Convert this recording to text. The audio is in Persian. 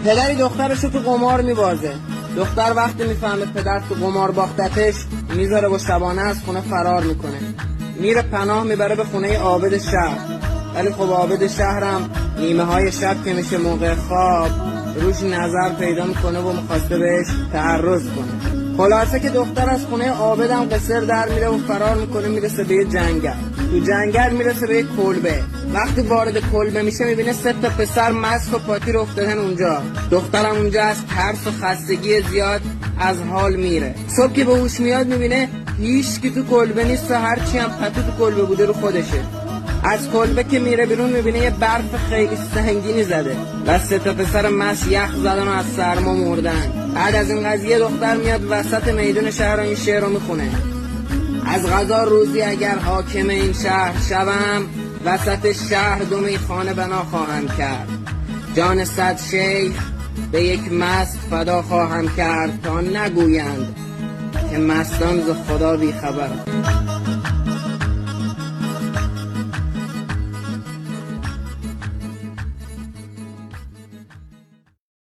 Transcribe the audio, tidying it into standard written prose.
پدری دخترشو تو قمار میبازه. دختر وقتی میفهمه پدر تو قمار باختتش میذاره با شبانه از خونه فرار میکنه، میره پناه میبره به خونه عابد شهر. ولی خب عابد شهرم نیمه های شب که میشه موقع خواب روش نظر پیدا میکنه و میخواسته بهش تعرض کنه. خلاصه که دختر از خونه عابدم قصر در میره و فرار میکنه، میرسه به یه جنگل. تو جنگل میرسه به یه کلبه. وقتی وارد کلبه میشه میبینه 3 تا پسر مست و پاتی رو افتادن اونجا. دخترم اونجا از ترس و خستگی زیاد از حال میره. صبح که به هوش میاد میبینه هیچ کی تو کلبه نیست و هرچی هم پتو تو کلبه بوده رو خودشه. از کلبه که میره بیرون میبینه یه برف خیلی سنگینی زده و 3 تا پسر مست یخ زدن و از سرما مردن. بعد از این قضیه دختر میاد وسط میدون شهر و این شعر رو میخونه: از قضا روزی اگر حاکم این شهر شوم، وسط شهر 2 میخانه بنا خواهم کرد. جان 100 شیخ به یک مست فدا خواهم کرد، تا نگویند که مستان ز خدا بی خبر.